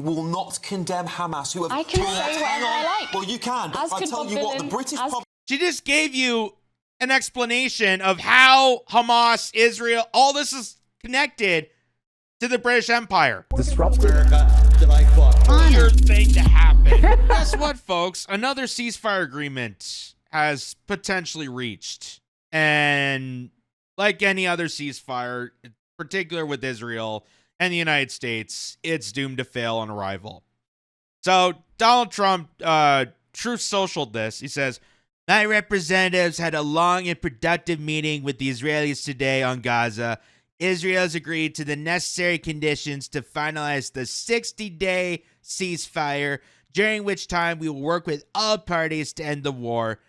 will not condemn Hamas, who have... I can say whatever I like. Well, you can, but As I could tell Bob you what, the Dylan, British... She just gave you an explanation of how Hamas, Israel, all this is connected to the British Empire. Disrupted. America that I fought for. Weird thing to happen. Guess what, folks? Another ceasefire agreement has potentially reached. And like any other ceasefire, in particular with Israel and the United States, it's doomed to fail on arrival. So Donald Trump, Truth Socialed this. He says, "My representatives had a long and productive meeting with the Israelis today on Gaza. Israel has agreed to the necessary conditions to finalize the 60-day ceasefire, during which time we will work with all parties to end the war.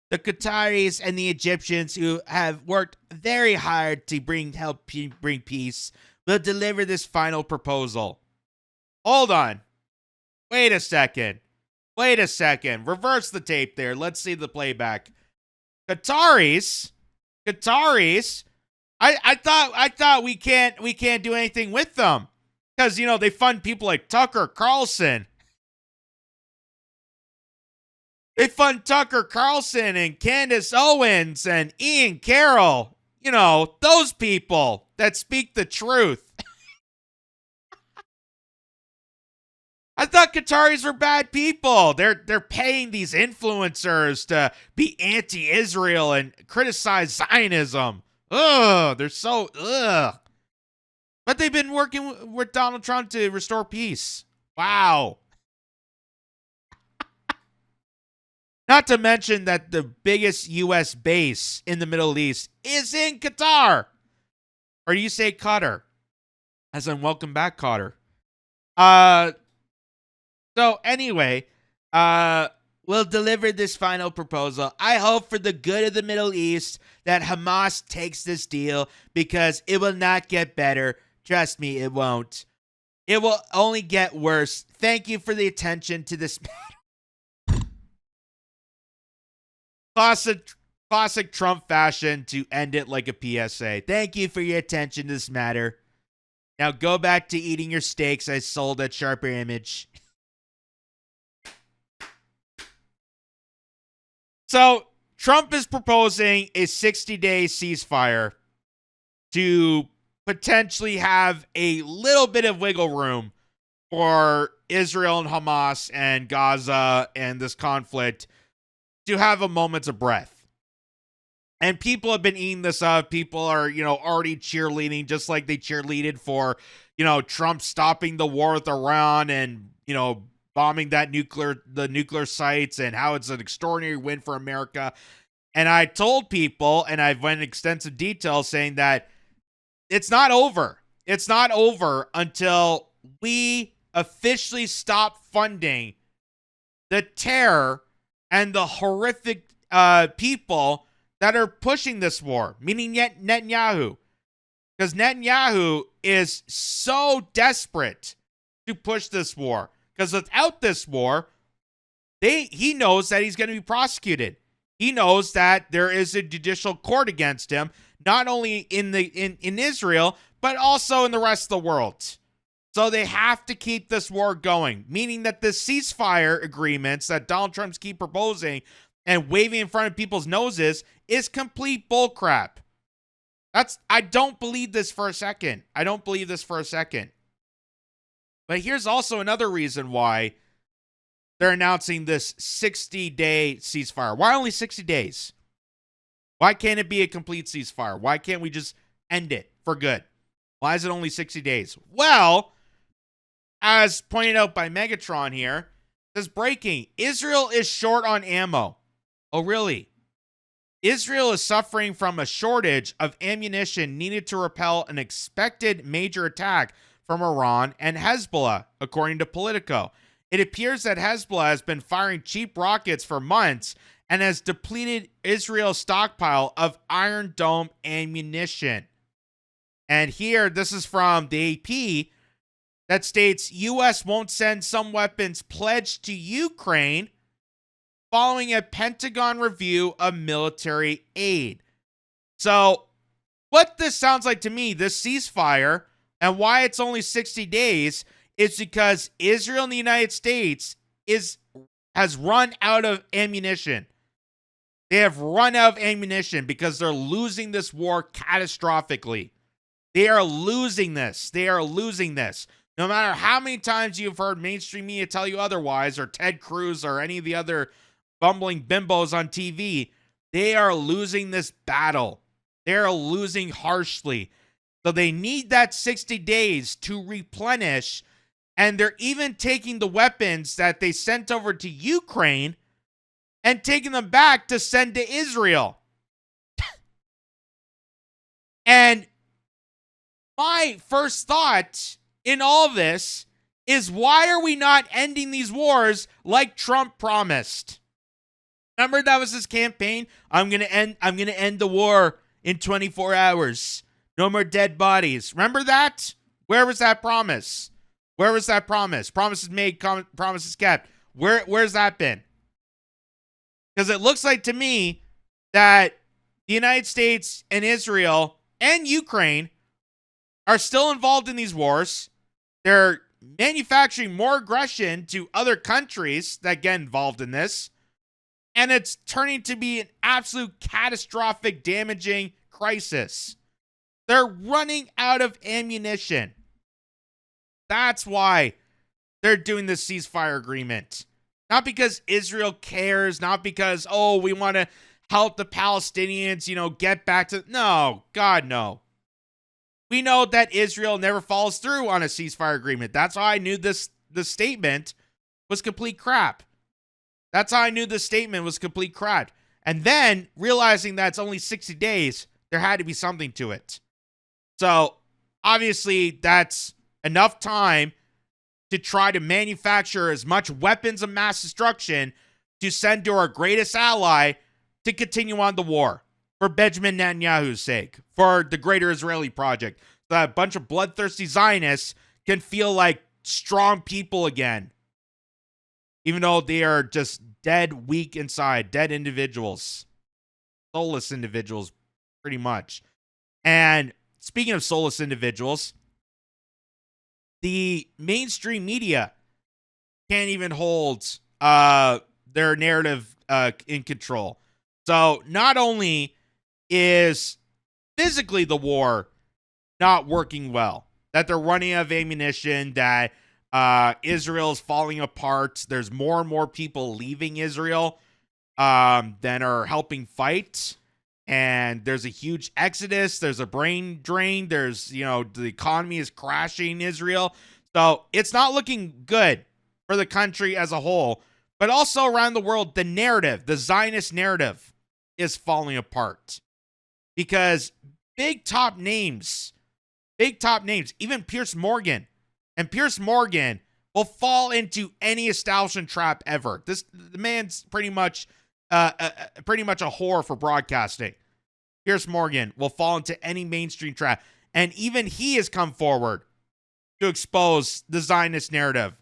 The Qataris and the Egyptians, who have worked very hard to help bring peace, will deliver this final proposal." Hold on. Wait a second. Reverse the tape there. Let's see the playback. Qataris. I thought we can't do anything with them because they fund people like Tucker Carlson. They fund Tucker Carlson and Candace Owens and Ian Carroll. Those people that speak the truth. I thought Qataris were bad people. They're paying these influencers to be anti-Israel and criticize Zionism. Ugh, they're so ugh. But they've been working with Donald Trump to restore peace. Wow. Not to mention that the biggest U.S. base in the Middle East is in Qatar. Or you say Qatar. As in, welcome back, Qatar. So anyway, we'll deliver this final proposal. I hope for the good of the Middle East that Hamas takes this deal because it will not get better. Trust me, it won't. It will only get worse. Thank you for the attention to this matter. Classic Trump fashion to end it like a PSA. Thank you for your attention to this matter. Now go back to eating your steaks I sold at Sharper Image. So, Trump is proposing a 60-day ceasefire to potentially have a little bit of wiggle room for Israel and Hamas and Gaza and this conflict to have a moment of breath. And people have been eating this up. People are, already cheerleading just like they cheerleaded for, Trump stopping the war with Iran and, bombing the nuclear sites and how it's an extraordinary win for America. And I told people, and I've went in extensive detail saying that it's not over. It's not over until we officially stop funding the terror and the horrific people that are pushing this war, meaning Netanyahu. Because Netanyahu is so desperate to push this war. Because without this war, he knows that he's going to be prosecuted. He knows that there is a judicial court against him, not only in Israel, but also in the rest of the world. So they have to keep this war going, meaning that the ceasefire agreements that Donald Trump's keep proposing and waving in front of people's noses is complete bullcrap. I don't believe this for a second. But here's also another reason why they're announcing this 60-day ceasefire. Why only 60 days? Why can't it be a complete ceasefire? Why can't we just end it for good? Why is it only 60 days? Well, as pointed out by Megatron here, says breaking, Israel is short on ammo. Oh, really? Israel is suffering from a shortage of ammunition needed to repel an expected major attack from Iran and Hezbollah, according to Politico. It appears that Hezbollah has been firing cheap rockets for months and has depleted Israel's stockpile of Iron Dome ammunition. And here, this is from the AP, that states U.S. won't send some weapons pledged to Ukraine following a Pentagon review of military aid. So, what this sounds like to me, this ceasefire, and why it's only 60 days, It's because Israel and the United States has run out of ammunition. They have run out of ammunition because they're losing this war catastrophically. They are losing this. They are losing this. No matter how many times you've heard mainstream media tell you otherwise, or Ted Cruz or any of the other bumbling bimbos on TV, they are losing this battle. They are losing harshly. So they need that 60 days to replenish. And they're even taking the weapons that they sent over to Ukraine and taking them back to send to Israel. And my first thought in all this is, why are we not ending these wars like Trump promised? Remember, that was his campaign. I'm gonna end the war in 24 hours. No more dead bodies. Remember that? Where was that promise? Where was that promise? Promises made, promises kept. Where's that been? Because it looks like to me that the United States and Israel and Ukraine are still involved in these wars. They're manufacturing more aggression to other countries that get involved in this. And it's turning to be an absolute catastrophic, damaging crisis. They're running out of ammunition. That's why they're doing this ceasefire agreement. Not because Israel cares, not because, we want to help the Palestinians, get back to... No, God, no. We know that Israel never follows through on a ceasefire agreement. That's why I knew this statement was complete crap. That's how I knew this statement was complete crap. And then, realizing that it's only 60 days, there had to be something to it. So, obviously, that's enough time to try to manufacture as much weapons of mass destruction to send to our greatest ally to continue on the war. For Benjamin Netanyahu's sake. For the greater Israeli project. So that a bunch of bloodthirsty Zionists can feel like strong people again. Even though they are just dead, weak inside. Dead individuals. Soulless individuals, pretty much. And speaking of soulless individuals, the mainstream media can't even hold their narrative in control. So not only is physically the war not working well, that they're running out of ammunition, that Israel's falling apart, there's more and more people leaving Israel than are helping fight. And there's a huge exodus. There's a brain drain. There's, the economy is crashing in Israel. So it's not looking good for the country as a whole, but also around the world. The narrative, the Zionist narrative, is falling apart because big top names, even Piers Morgan, and Piers Morgan will fall into any establishment trap ever. The man's pretty much a whore for broadcasting. Piers Morgan will fall into any mainstream trap. And even he has come forward to expose the Zionist narrative,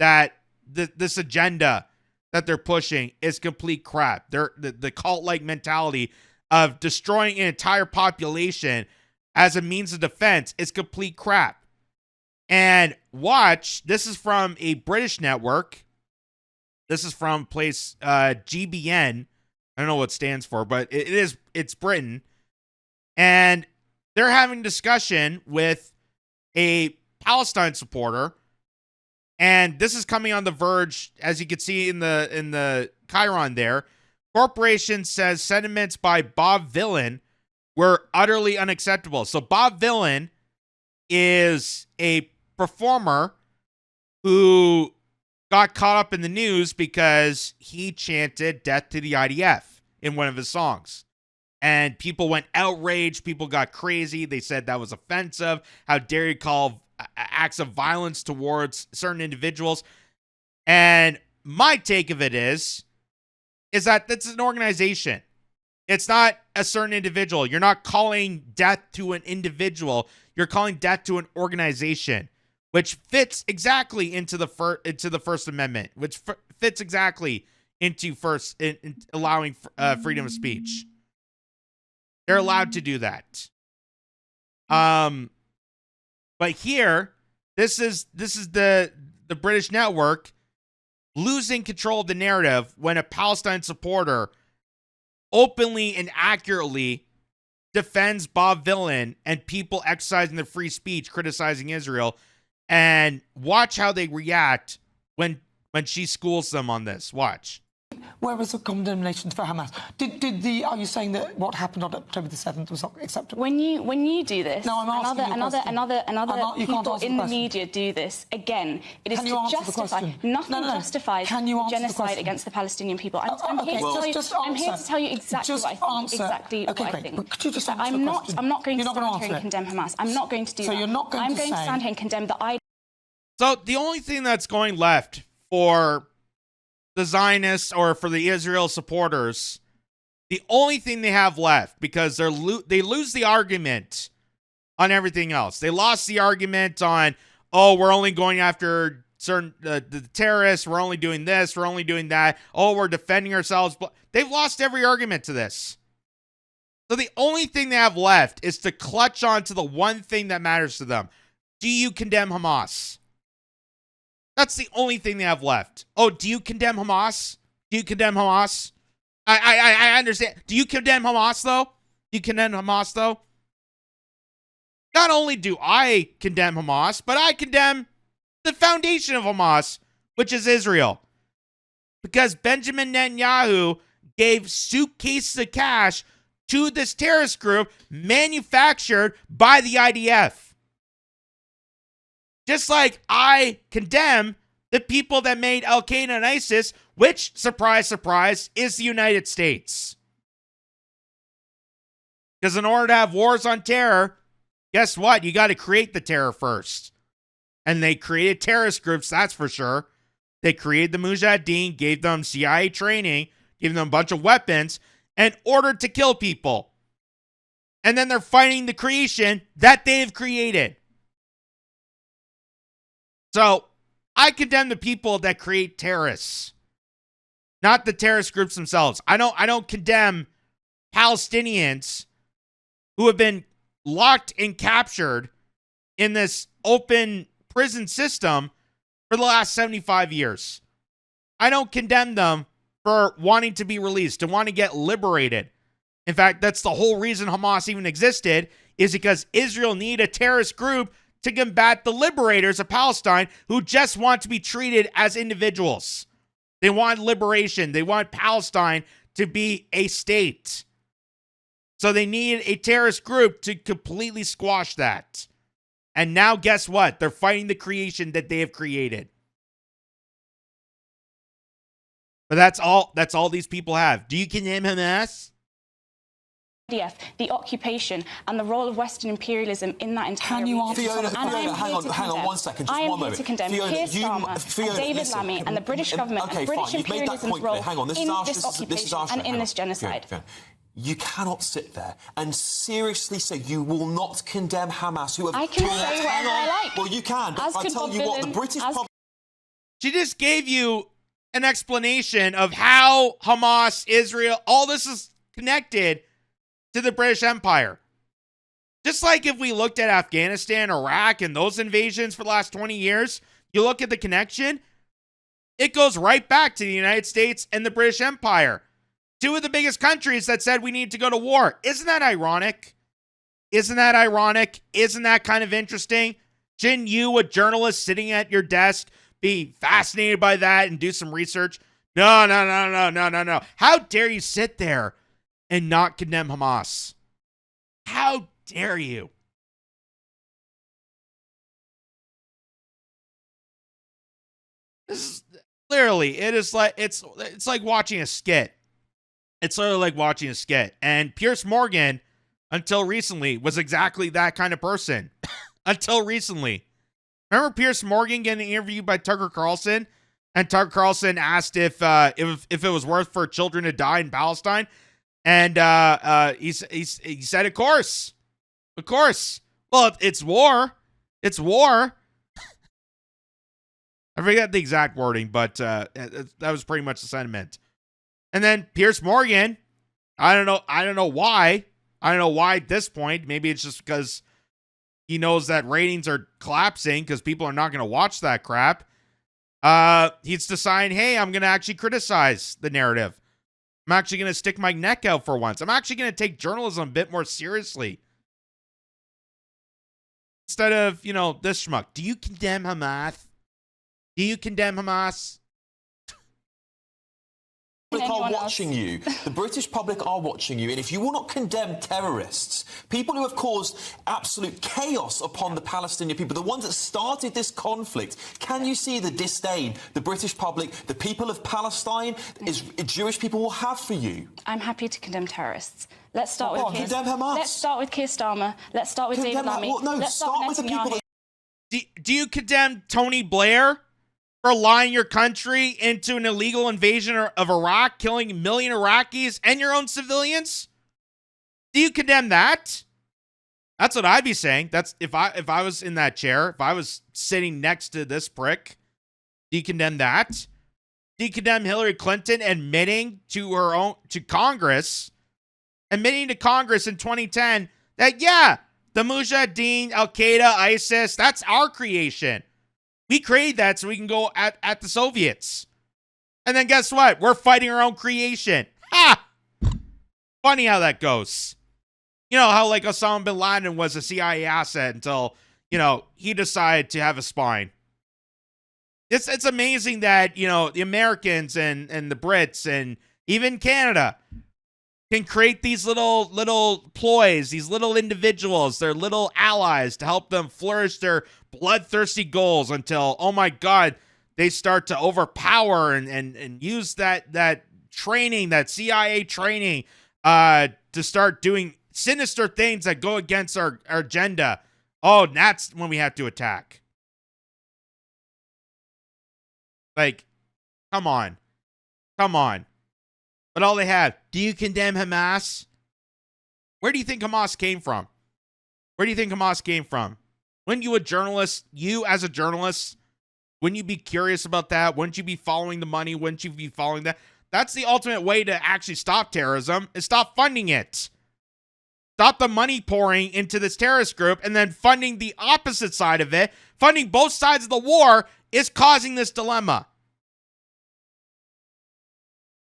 that this agenda that they're pushing is complete crap. The cult-like mentality of destroying an entire population as a means of defense is complete crap. And watch, this is from a British network. This is from place GBN. I don't know what it stands for, but it's Britain. And they're having discussion with a Palestine supporter. And this is coming on The Verge, as you can see in the chyron there. Corporation says sentiments by Bob Villan were utterly unacceptable. So Bob Villan is a performer who got caught up in the news because he chanted "Death to the IDF" in one of his songs. And people went outraged. People got crazy. They said that was offensive. How dare you call acts of violence towards certain individuals? And my take of it is that it's an organization. It's not a certain individual. You're not calling death to an individual. You're calling death to an organization, which fits exactly into the First Amendment, which fits exactly into in allowing freedom of speech. They're allowed to do that. But here, This is the British network losing control of the narrative when a Palestine supporter openly and accurately defends Bob Villain and people exercising their free speech, criticizing Israel, and watch how they react when she schools them on this. Watch. Where was the condemnation for Hamas? Are you saying that what happened on October the 7th was not acceptable? When you do this, no, I'm asking another people in the media do this. Again, it is to justify. Nothing justifies genocide against the Palestinian people. I'm here to tell you exactly what I think. But could you just answer I'm not going to stand here and condemn Hamas. I'm not going to do that. So you're not going to stand here and condemn the idea. So the only thing that's going left for the Zionists or for the Israel supporters, the only thing they have left, because they lose the argument on everything else. They lost the argument on, we're only going after certain the terrorists, we're only doing this, we're only doing that, we're defending ourselves. They've lost every argument to this. So the only thing they have left is to clutch on to the one thing that matters to them. Do you condemn Hamas? That's the only thing they have left. Do you condemn Hamas? Do you condemn Hamas? I understand. Do you condemn Hamas, though? Do you condemn Hamas, though? Not only do I condemn Hamas, but I condemn the foundation of Hamas, which is Israel. Because Benjamin Netanyahu gave suitcases of cash to this terrorist group manufactured by the IDF. Just like I condemn the people that made Al-Qaeda and ISIS, which, surprise, surprise, is the United States. Because in order to have wars on terror, guess what? You got to create the terror first. And they created terrorist groups, that's for sure. They created the Mujahideen, gave them CIA training, gave them a bunch of weapons, and ordered to kill people. And then they're fighting the creation that they've created. So, I condemn the people that create terrorists, not the terrorist groups themselves. I don't condemn Palestinians who have been locked and captured in this open prison system for the last 75 years. I don't condemn them for wanting to be released, to want to get liberated. In fact, that's the whole reason Hamas even existed, is because Israel needed a terrorist group to combat the liberators of Palestine who just want to be treated as individuals. They want liberation. They want Palestine to be a state. So they need a terrorist group to completely squash that. And now guess what? They're fighting the creation that they have created. But that's all these people have. Do you condemn Hamas? The occupation and the role of Western imperialism in that entire region. Fiona, hang on 1 second, just 1 moment. I am here to condemn Keir Starmer and David Lammy and the British government and British imperialism's role in this occupation and in this genocide. Fiona. You cannot sit there and seriously say you will not condemn Hamas, who have... I can say whatever I like. Well, you can, but I tell you what, the British... She just gave you an explanation of how Hamas, Israel, all this is connected to the British Empire. Just like if we looked at Afghanistan, Iraq, and those invasions for the last 20 years, you look at the connection, it goes right back to the United States and the British Empire. Two of the biggest countries that said we need to go to war. Isn't that ironic? Isn't that ironic? Isn't that kind of interesting? Shouldn't you, a journalist sitting at your desk, be fascinated by that and do some research? No. How dare you sit there and not condemn Hamas? How dare you? This is literally, it's like watching a skit. It's literally like watching a skit. And Piers Morgan, until recently, was exactly that kind of person. Until recently. Remember Piers Morgan getting interviewed by Tucker Carlson? And Tucker Carlson asked if it was worth for children to die in Palestine. And he said, of course. Of course. Well, it's war. It's war. I forget the exact wording, but that was pretty much the sentiment. And then Piers Morgan, I don't know why. I don't know why at this point. Maybe it's just because he knows that ratings are collapsing because people are not going to watch that crap. He's deciding, hey, I'm going to actually criticize the narrative. I'm actually going to stick my neck out for once. I'm actually going to take journalism a bit more seriously. Instead of, this schmuck. Do you condemn Hamas? Do you condemn Hamas? Public are watching you. The British public are watching you. And if you will not condemn terrorists, people who have caused absolute chaos upon the Palestinian people, the ones that started this conflict, can you see the disdain the British public, the people of Palestine, Jewish people will have for you? I'm happy to condemn terrorists. Let's start with Keir. Condemn Hamas. Let's start with Keir Starmer. Let's start with David Lammy. Let's start with the people. Do you condemn Tony Blair for lying your country into an illegal invasion of Iraq, killing 1 million Iraqis and your own civilians? Do you condemn that? That's what I'd be saying. That's if I was in that chair, if I was sitting next to this prick. Do you condemn that? Do you condemn Hillary Clinton admitting to Congress in 2010 that, yeah, the Mujahideen, Al-Qaeda, ISIS, that's our creation. We created that so we can go at the Soviets. And then guess what? We're fighting our own creation. Ha! Funny how that goes. You know how like Osama bin Laden was a CIA asset until, he decided to have a spine. It's amazing that, the Americans and the Brits and even Canada can create these little ploys, these little individuals, their little allies to help them flourish their bloodthirsty goals until, oh my God, they start to overpower and use that training, that CIA training, to start doing sinister things that go against our agenda. Oh, that's when we have to attack. Like, come on. But all they have, do you condemn Hamas? Where do you think Hamas came from? Wouldn't you as a journalist, wouldn't you be curious about that? Wouldn't you be following the money? Wouldn't you be following that? That's the ultimate way to actually stop terrorism, is stop funding it. Stop the money pouring into this terrorist group and then funding the opposite side of it. Funding both sides of the war is causing this dilemma.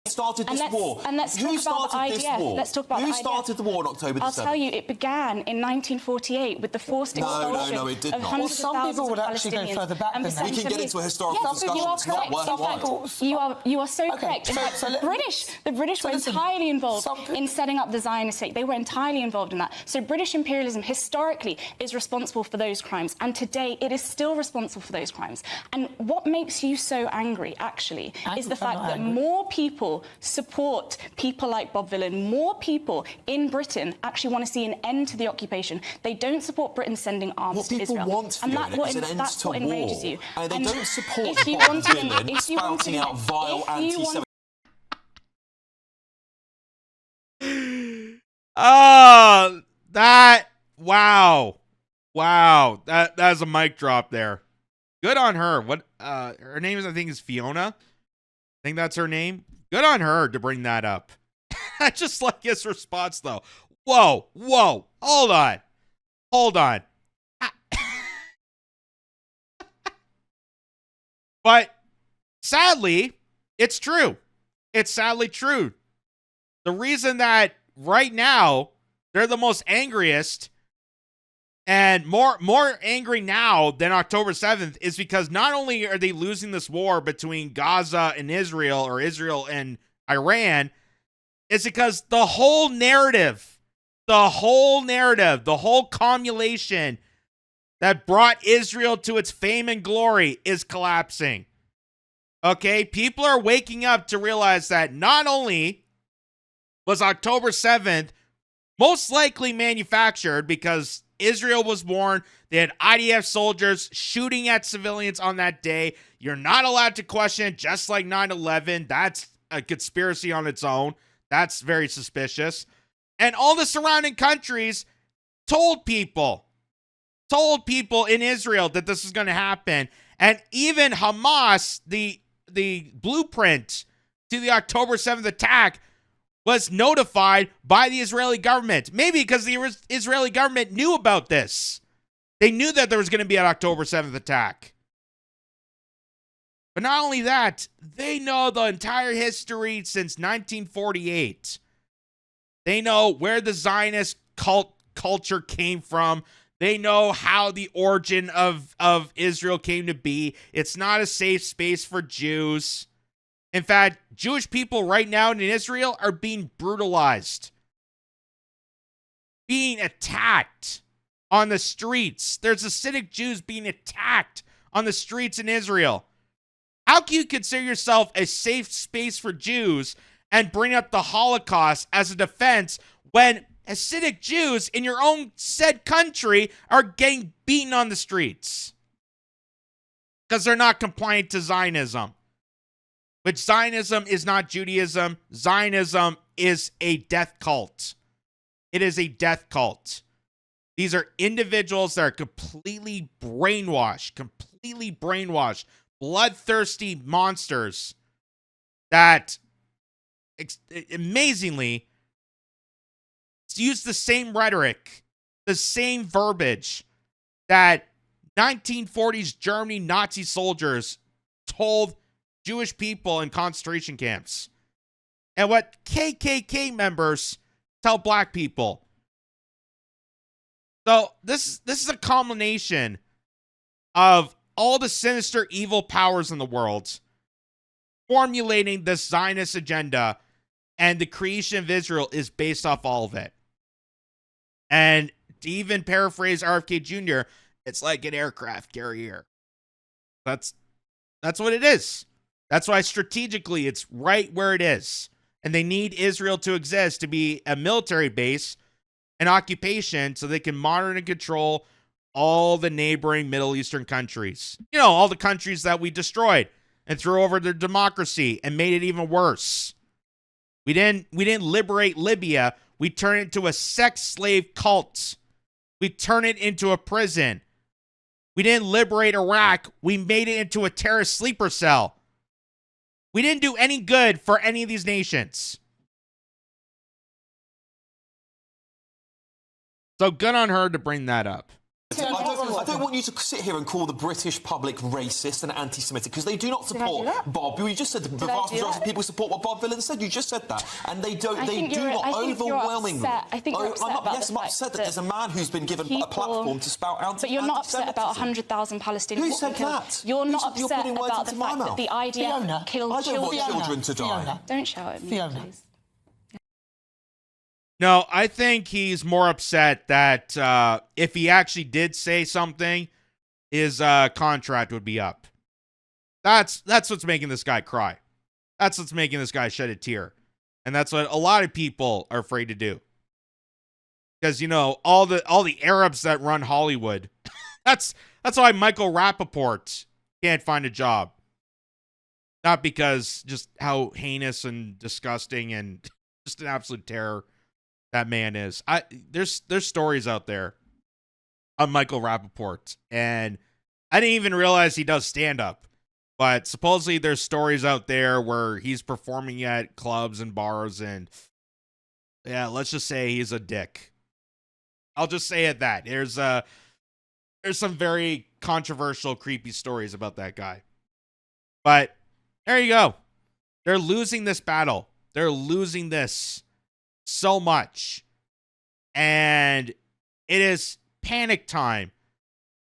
Started this war? And let's talk about the IDF. Let's talk about Who started the war on October the 7th? I'll tell you, it began in 1948 with the forced expulsion No, it did of not. hundreds Some of thousands people would of actually go Palestinians. further back than that. We can get into a historical discussion. You are It's not correct. worthwhile. You are so correct. In fact, the British were entirely involved in setting up the Zionist state. They were entirely involved in that. So British imperialism historically is responsible for those crimes, and today it is still responsible for those crimes. And what makes you so angry, actually, is the fact that more people support people like Bob Villan. More people in Britain actually want to see an end to the occupation. They don't support Britain sending arms to Israel. Want, and that's what enrages you. And they don't support if you Bob Villan spouting out vile anti-Semitic. Oh, wow. That's a mic drop there. Good on her. What her name is, I think, is Fiona. I think that's her name. Good on her to bring that up. I just like his response, though. Whoa. Hold on. But sadly, it's true. It's sadly true. The reason that right now they're the most angriest and more angry now than October 7th is because not only are they losing this war between Gaza and Israel, or Israel and Iran, it's because the whole narrative, the whole cumulation that brought Israel to its fame and glory is collapsing. Okay? People are waking up to realize that not only was October 7th most likely manufactured because Israel was born. They had IDF soldiers shooting at civilians on that day. You're not allowed to question it, just like 9/11. That's a conspiracy on its own. That's very suspicious. And all the surrounding countries told people in Israel that this is going to happen. And even Hamas, the blueprint to the October 7th attack, was notified by the Israeli government. Maybe because the Israeli government knew about this. They knew that there was going to be an October 7th attack. But not only that, they know the entire history since 1948. They know where the Zionist culture came from. They know how the origin of Israel came to be. It's not a safe space for Jews. In fact, Jewish people right now in Israel are being brutalized, being attacked on the streets. There's Hasidic Jews being attacked on the streets in Israel. How can you consider yourself a safe space for Jews and bring up the Holocaust as a defense when Hasidic Jews in your own said country are getting beaten on the streets? Because they're not compliant to Zionism. But Zionism is not Judaism. Zionism is a death cult. It is a death cult. These are individuals that are completely brainwashed, bloodthirsty monsters that amazingly use the same rhetoric, the same verbiage that 1940s Germany Nazi soldiers told Jewish people in concentration camps, and what KKK members tell black people. So this is a culmination of all the sinister evil powers in the world formulating this Zionist agenda, and the creation of Israel is based off all of it. And to even paraphrase RFK Jr., it's like an aircraft carrier. That's what it is. That's why strategically it's right where it is. And they need Israel to exist to be a military base, an occupation, so they can monitor and control all the neighboring Middle Eastern countries. You know, all the countries that we destroyed and threw over their democracy and made it even worse. We didn't liberate Libya. We turned it into a sex slave cult. We turned it into a prison. We didn't liberate Iraq. We made it into a terrorist sleeper cell. We didn't do any good for any of these nations. So good on her to bring that up. I don't want you to sit here and call the British public racist and anti-Semitic, because they do not support Bob. You just said the vast majority of people support what Bob Villan said. You just said that. And they don't. They do not overwhelmingly. I think you're upset about yes, I'm upset that there's a man who's been given a platform to spout anti-Semitism. But you're not upset about 100,000 Palestinians. Who said that? You're not upset about the fact that the IDF killed children. I don't want children to die. Don't shout at me, please. No, I think he's more upset that if he actually did say something, his contract would be up. That's what's making this guy cry. That's what's making this guy shed a tear. And that's what a lot of people are afraid to do. Because, you know, all the Arabs that run Hollywood, that's why Michael Rappaport can't find a job. Not because just how heinous and disgusting and just an absolute terror that man is. There's stories out there on Michael Rappaport, and I didn't even realize he does stand-up. But supposedly there's stories out there where he's performing at clubs and bars, and yeah, let's just say he's a dick. I'll just say it that. There's some very controversial, creepy stories about that guy. But there you go. They're losing this battle. They're losing this so much. And it is panic time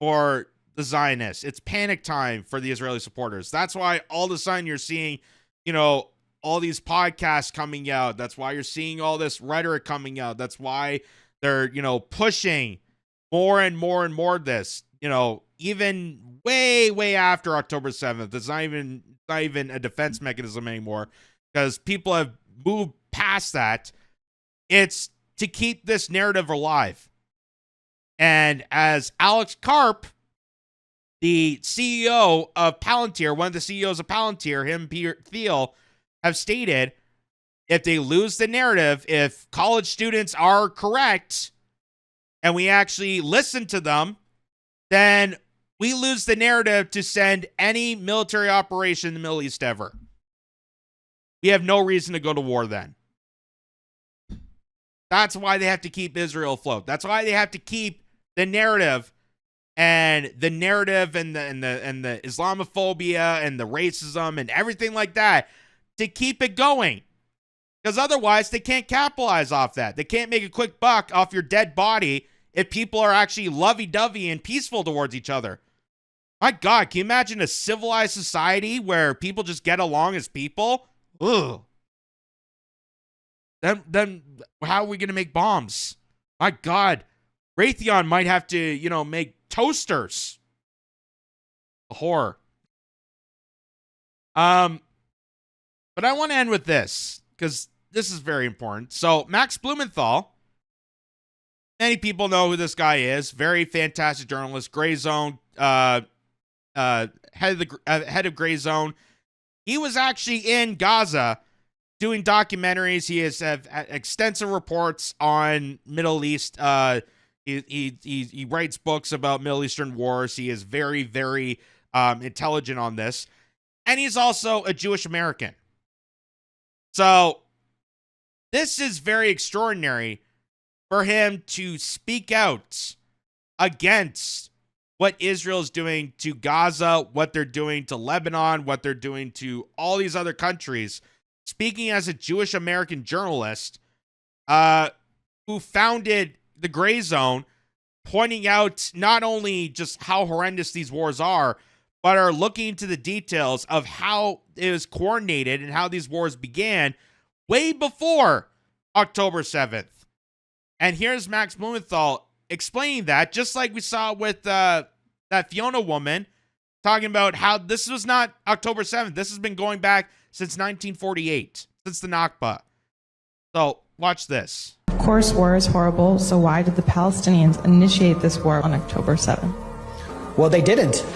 for the Zionists. It's panic time for the Israeli supporters. That's why all of a sudden you're seeing, you know, all these podcasts coming out. That's why you're seeing all this rhetoric coming out. That's why they're, you know, pushing more and more and more of this, you know, even way after October 7th. It's not even a defense mechanism anymore, because people have moved past that. It's to keep this narrative alive. And as Alex Karp, the CEO of Palantir, one of the CEOs of Palantir, him, Peter Thiel, have stated, if they lose the narrative, if college students are correct, and we actually listen to them, then we lose the narrative to send any military operation in the Middle East ever. We have no reason to go to war then. That's why they have to keep Israel afloat. That's why they have to keep the narrative and the narrative and the Islamophobia and the racism and everything like that to keep it going. Because otherwise, they can't capitalize off that. They can't make a quick buck off your dead body if people are actually lovey-dovey and peaceful towards each other. My God, can you imagine a civilized society where people just get along as people? Ugh. Then how are we going to make bombs? My God, Raytheon might have to, make toasters. A horror. But I want to end with this, because this is very important. So Max Blumenthal, many people know who this guy is. Very fantastic journalist. Gray Zone, head of Gray Zone. He was actually in Gaza doing documentaries. He has extensive reports on Middle East. He writes books about Middle Eastern wars. He is very, very intelligent on this. And he's also a Jewish American. So this is very extraordinary for him to speak out against what Israel is doing to Gaza, what they're doing to Lebanon, what they're doing to all these other countries. Speaking as a Jewish American journalist who founded the Gray Zone, pointing out not only just how horrendous these wars are, but are looking into the details of how it was coordinated and how these wars began way before October 7th. And here's Max Blumenthal explaining that, just like we saw with that Fiona woman, talking about how this was not October 7th. This has been going back since 1948, since the Nakba. So watch this. Of course, war is horrible, so why did the Palestinians initiate this war on October 7th? Well, they didn't.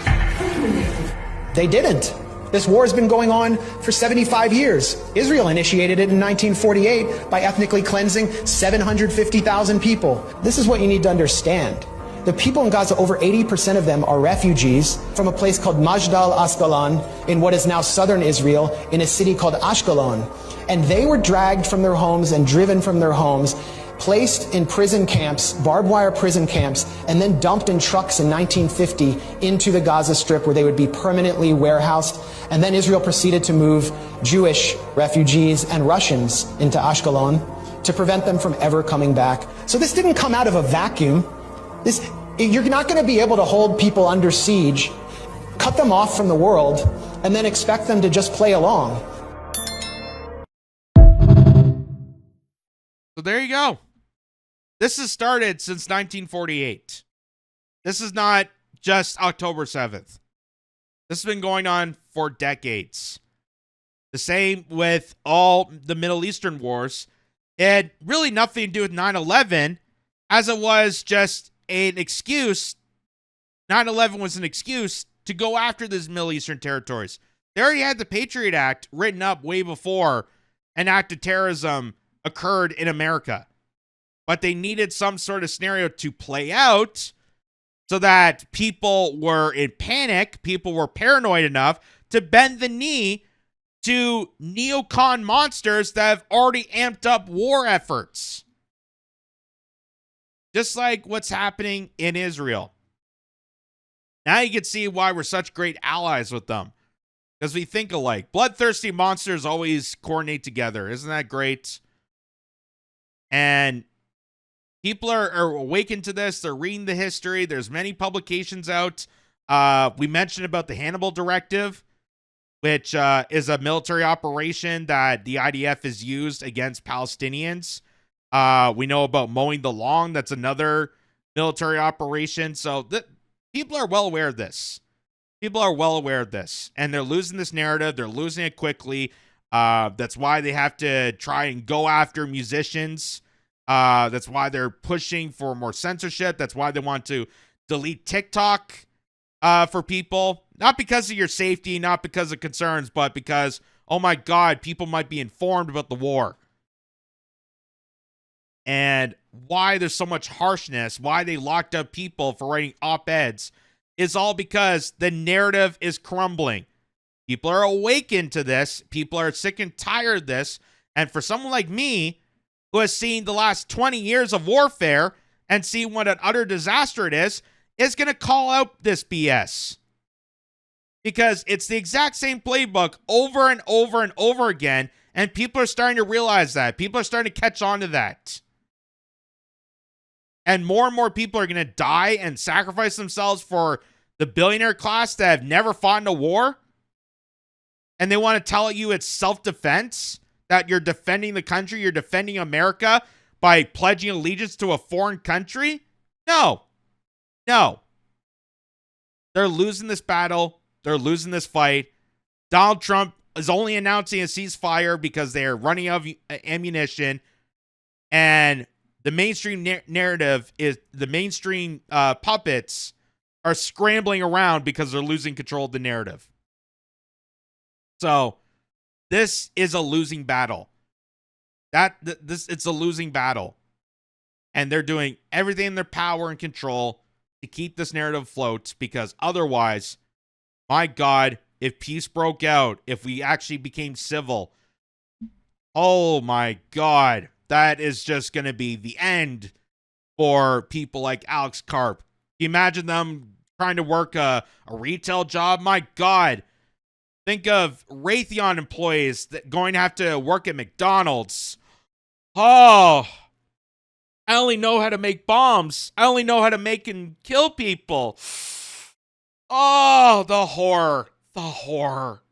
They didn't. This war has been going on for 75 years. Israel initiated it in 1948 by ethnically cleansing 750,000 people. This is what you need to understand. The people in Gaza, over 80% of them are refugees from a place called Majdal Asqalan in what is now southern Israel, in a city called Ashkelon. And they were dragged from their homes and driven from their homes, placed in prison camps, barbed wire prison camps, and then dumped in trucks in 1950 into the Gaza Strip, where they would be permanently warehoused. And then Israel proceeded to move Jewish refugees and Russians into Ashkelon to prevent them from ever coming back. So this didn't come out of a vacuum. You're not going to be able to hold people under siege, cut them off from the world, and then expect them to just play along. So there you go. This has started since 1948. This is not just October 7th. This has been going on for decades. The same with all the Middle Eastern wars. It had really nothing to do with 9/11, as it was just an excuse. 9/11 was an excuse to go after these Middle Eastern territories. They already had the Patriot Act written up way before an act of terrorism occurred in America. But they needed some sort of scenario to play out so that people were in panic, people were paranoid enough to bend the knee to neocon monsters that have already amped up war efforts. Just like what's happening in Israel. Now you can see why we're such great allies with them. Because we think alike. Bloodthirsty monsters always coordinate together. Isn't that great? And people are awakened to this. They're reading the history. There's many publications out. We mentioned about the Hannibal Directive, which is a military operation that the IDF has used against Palestinians. We know about mowing the lawn. That's another military operation. So people are well aware of this. People are well aware of this. And they're losing this narrative. They're losing it quickly. That's why they have to try and go after musicians. That's why they're pushing for more censorship. That's why they want to delete TikTok for people. Not because of your safety, not because of concerns, but because, oh my God, people might be informed about the war. And why there's so much harshness, why they locked up people for writing op-eds, is all because the narrative is crumbling. People are awakened to this. People are sick and tired of this. And for someone like me, who has seen the last 20 years of warfare and seen what an utter disaster it is, is going to call out this BS. Because it's the exact same playbook over and over and over again, and people are starting to realize that. People are starting to catch on to that. And more people are going to die and sacrifice themselves for the billionaire class that have never fought in a war. And they want to tell you it's self-defense, that you're defending the country, you're defending America by pledging allegiance to a foreign country. No. They're losing this battle. They're losing this fight. Donald Trump is only announcing a ceasefire because they are running out of ammunition. And the mainstream narrative is the mainstream puppets are scrambling around because they're losing control of the narrative. So this is a losing battle. It's a losing battle. And they're doing everything in their power and control to keep this narrative afloat, because otherwise, my God, if peace broke out, if we actually became civil, oh my God, that is just going to be the end for people like Alex Karp. You imagine them trying to work a retail job? My God. Think of Raytheon employees that going to have to work at McDonald's. Oh, I only know how to make bombs. I only know how to make and kill people. Oh, the horror. The horror.